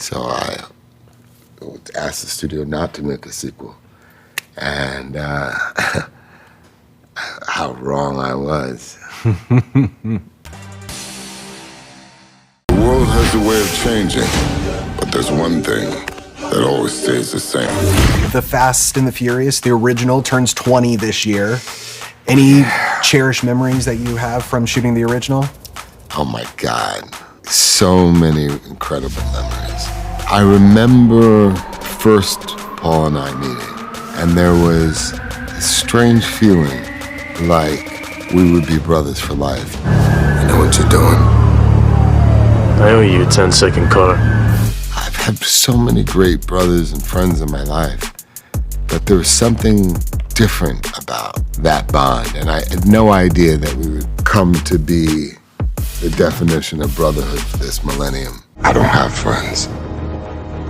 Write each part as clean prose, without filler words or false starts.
So I asked the studio not to make a sequel. And how wrong I was. The world has a way of changing, but there's one thing that always stays the same. The Fast and the Furious, the original, turns 20 this year. Any cherished memories that you have from shooting the original? Oh my God, so many incredible memories. I remember first Paul and I meeting, and there was a strange feeling like we would be brothers for life. I know what you're doing. I owe you a 10-second car. I've had so many great brothers and friends in my life, but there was something different about that bond, and I had no idea that we would come to be the definition of brotherhood for this millennium. I don't have friends.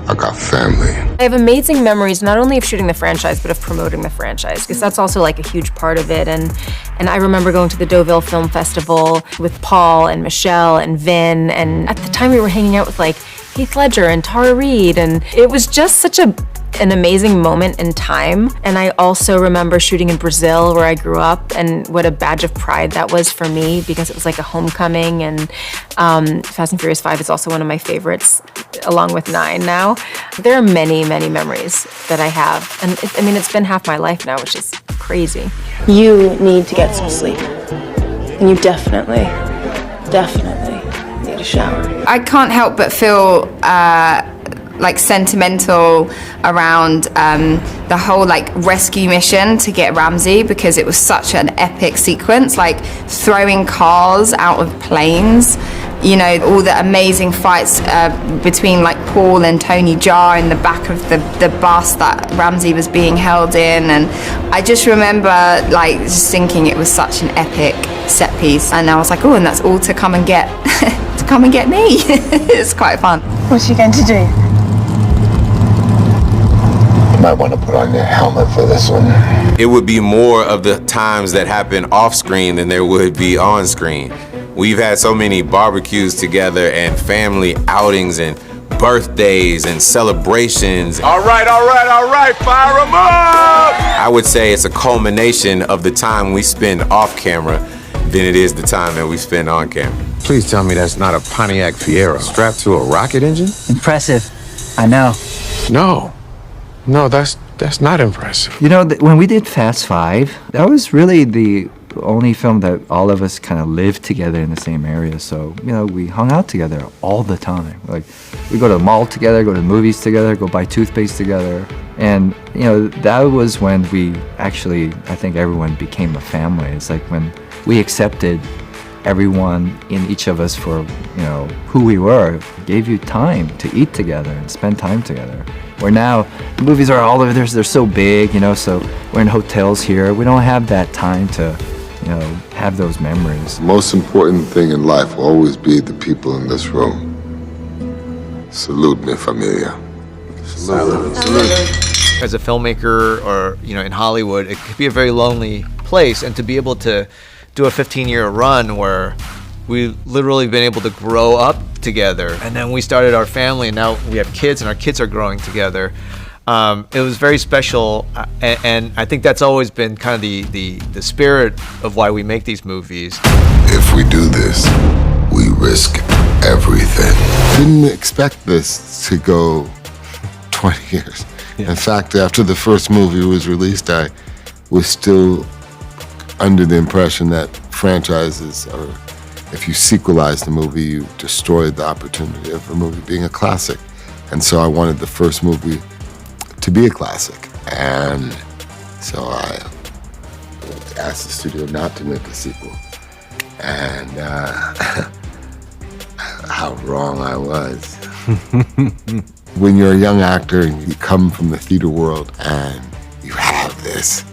I got family. I have amazing memories, not only of shooting the franchise, but of promoting the franchise, because that's also like a huge part of it. And I remember going to the Deauville Film Festival with Paul and Michelle and Vin, and at the time we were hanging out with like Heath Ledger and Tara Reid, and it was just such an amazing moment in time. And I also remember shooting in Brazil, where I grew up, and what a badge of pride that was for me, because it was like a homecoming. And Fast and Furious 5 is also one of my favorites, along with 9 now. There are many, many memories that I have. And it's been half my life now, which is crazy. You need to get some sleep. And you definitely need a shower. I can't help but feel like sentimental around the whole like rescue mission to get Ramsey, because it was such an epic sequence, like throwing cars out of planes, you know, all the amazing fights between like Paul and Tony Jaa in the back of the bus that Ramsey was being held in. And I just remember like just thinking it was such an epic set piece, and I was like, oh, and that's all to come and get to come and get me. It's quite fun. What's she going to do? You might want to put on your helmet for this one. It would be more of the times that happen off screen than there would be on screen. We've had so many barbecues together and family outings and birthdays and celebrations. All right, fire 'em up! I would say it's a culmination of the time we spend off camera than it is the time that we spend on camera. Please tell me that's not a Pontiac Fiero strapped to a rocket engine? Impressive, I know. No, that's not impressive. You know, when we did Fast 5, that was really the only film that all of us kind of lived together in the same area. So, you know, we hung out together all the time. Like, we go to the mall together, go to the movies together, go buy toothpaste together. And, you know, that was when we actually, I think everyone became a family. It's like when we accepted everyone in each of us for, you know, who we were, gave you time to eat together and spend time together. Where now, the movies are all over there, they're so big, you know, so we're in hotels here. We don't have that time to, you know, have those memories. The most important thing in life will always be the people in this room. Salute, mi familia. Salute. As a filmmaker or, you know, in Hollywood, it could be a very lonely place, and to be able to do a 15-year run where we literally been able to grow up together, and then we started our family, and now we have kids, and our kids are growing together. It was very special, and I think that's always been kind of the spirit of why we make these movies. If we do this, we risk everything. Didn't expect this to go 20 years. Yeah. In fact, after the first movie was released, I was still under the impression that franchises are, if you sequelize the movie, you destroyed the opportunity of a movie being a classic. And so I wanted the first movie to be a classic. And so I asked the studio not to make a sequel. And how wrong I was. When you're a young actor and you come from the theater world and you have this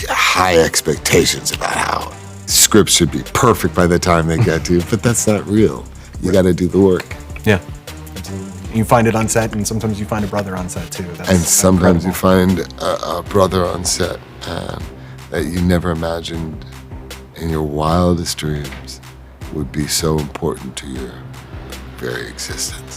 high expectations about how scripts should be perfect by the time they get to you, but that's not real. You got to do the work. Yeah. You find it on set, and sometimes you find a brother on set too. And sometimes you find a brother on set that you never imagined in your wildest dreams would be so important to your very existence.